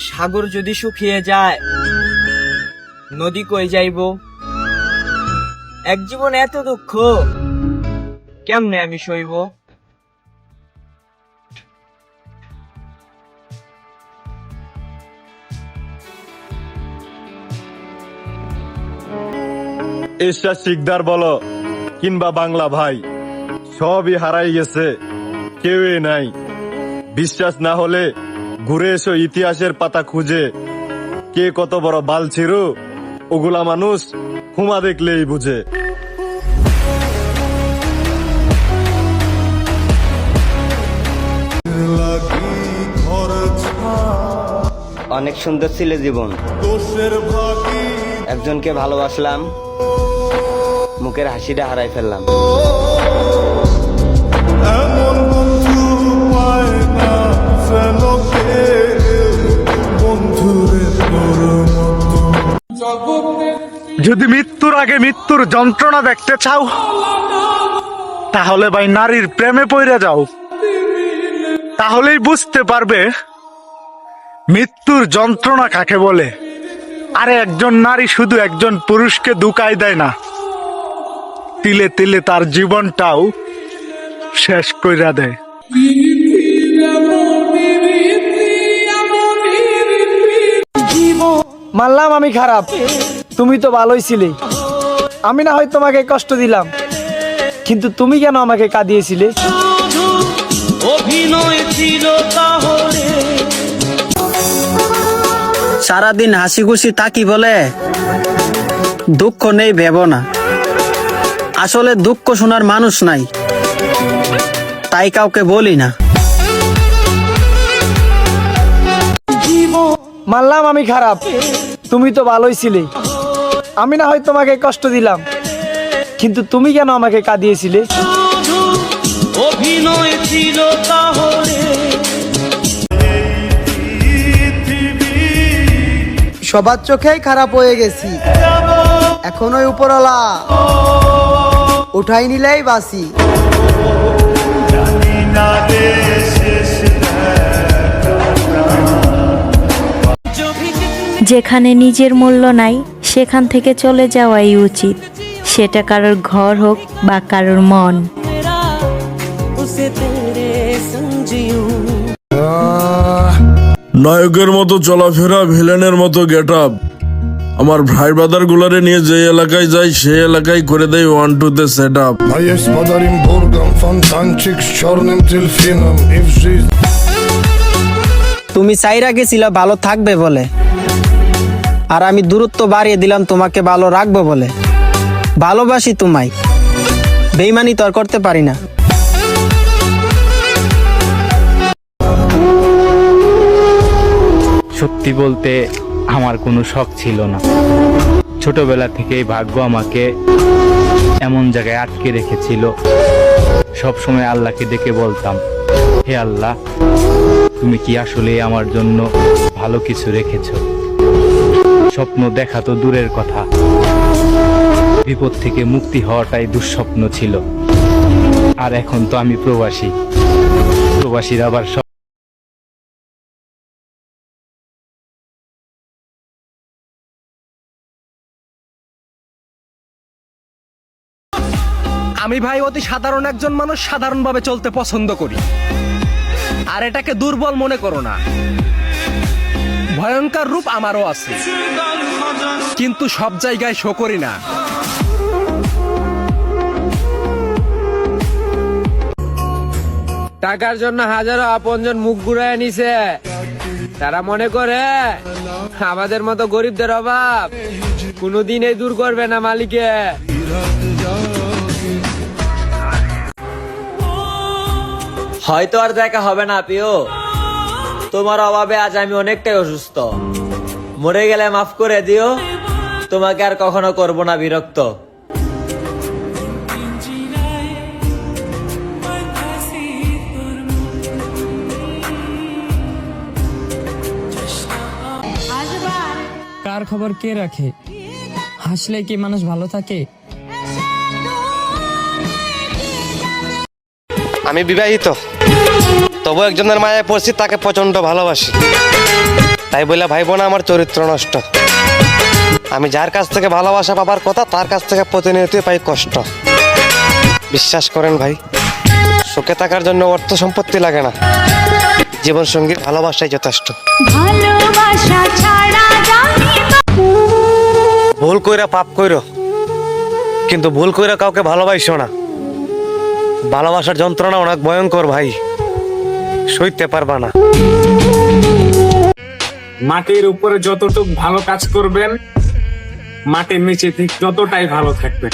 সাগর যদি শুকিয়ে যায়, নদী কই যাইব? এক জীবন এত দুঃখ কেমনে আমি সইব? এরশাদ শিকদার বলো কিংবা বাংলা ভাই, সবই হারাই গেছে, কেউই নাই। বিশ্বাস না হলে ঘুরে এসো ইতিহাসের পাতা খুঁজে। কে কত বড় বাল ছিল ওগুলা মানুষ হুমা দেখলেই বুঝে। অনেক সুন্দর ছিল জীবন, একজনকে ভালোবাসলাম, মুখের হাসিটা হারাই ফেললাম। যদি মৃত্যুর আগে মৃত্যুর যন্ত্রণা দেখতে চাও, তাহলে ভাই নারীর প্রেমে পড়ে যাও। তাহলেই বুঝতে পারবে মৃত্যুর যন্ত্রণা কাকে বলে। আরে একজন নারী শুধু একজন পুরুষকে ধোঁকায় দেয় না, তিলে তিলে তার জীবনটাও শেষ কইরা দেয়। মানলাম আমি খারাপ, তুমি তো ভালোই ছিলে। আমি না হয় তোমাকে কষ্ট দিলাম, কিন্তু তুমি কেন আমাকে কাঁদিয়েছিলে? সারাদিন হাসি খুশি থাকি বলে দুঃখ নেই ভেবো না। আসলে দুঃখ শোনার মানুষ নাই, তাই কাউকে বলি না। মানলাম আমি খারাপ, তুমি তো ভালোই ছিলে। আমি না হয় তোমাকে কষ্ট দিলাম, কিন্তু তুমি কেন আমাকে কাঁদিয়েছিলে? সবার চোখেই খারাপ হয়ে গেছি, এখন ওই উপরওয়ালা উঠাই নিলেই বাসি। যেখানে নিজের মূল্য নাই সেখান থেকে চলে যাওয়াই উচিত, সেটা কারোর ঘর হোক বা কারোর মন। নায়কের মতো চলাফেরা, ভিলেনের মতো গেট আপ। আমার ভাই ব্রাদার গুলারে নিয়ে যে এলাকায় যাই সেই এলাকায় করে দেয় 1 2 তে সেট আপ। তুমি চাইরা গেছিলা ভালো থাকবে বলে, আর আমি দূরত্ব বাড়িয়ে দিলাম তোমাকে ভালো রাখবো বলে। ভালোবাসি তোমায়, বেইমানি তো আর করতে পারি না। সত্যি বলতে আমার কোনো শখ ছিল না। ছোটবেলা থেকেই ভাগ্য আমাকে এমন জায়গায় আটকে রেখেছিল। সব সময় আল্লাহকে ডেকে বলতাম, হে আল্লাহ, তুমি কি আসলে আমার জন্য ভালো কিছু রেখেছো? স্বপ্ন দেখা তো দূরের কথা, বিপদ থেকে মুক্তি হওয়াটাই দুঃস্বপ্ন ছিল। আর এখন তো আমি প্রবাসী, প্রবাসীর আবার আমি ভাই অতি সাধারণ একজন মানুষ, সাধারণভাবে চলতে পছন্দ করি। আর এটাকে দুর্বল মনে করো না। ভয়ঙ্কর রূপ আমারও আছে, কিন্তু সব জায়গায় শো করি না। টাকার জন্য হাজারো আপনজন মুখ ঘুরায় নিছে। তারা মনে করে আমাদের মতো গরিবদের অভাব কোনোদিনই দূর করবে না মালিকে। হয়তো আর দেখা হবে না প্রিয়, তোমার অভাবে আজ আমি অনেকটাই অসুস্থ। মরে গেলে মাফ করে দিও, তোমাকে আর কখনো করব না বিরক্ত। কার খবর কে রাখে? হাসলে কি মানুষ ভালো থাকে? আমি বিবাহিত, তবু একজনের মায়ায় পড়ছি, তাকে প্রচন্ড ভালোবাসি। তাই বলে ভাইবো না আমার চরিত্র নষ্ট। আমি যার কাছ থেকে ভালোবাসা পাবার কথা তার কাছ থেকে প্রতিনিয়তই পাই কষ্ট। বিশ্বাস করেন ভাই, সুখে থাকার জন্য অর্থ সম্পত্তি লাগে না, জীবন সঙ্গীর ভালোবাসাই যথেষ্ট। ভুল কইরা পাপ কইরো, কিন্তু ভুল কইরা কাউকে ভালোবাসো না। ভালোবাসার যন্ত্রণা অনেক ভয়ঙ্কর ভাই, সইতে পারবা না। মাটির উপরে যতটুক ভালো কাজ করবেন, মাটির নিচে ঠিক ততটাই ভালো থাকবেন।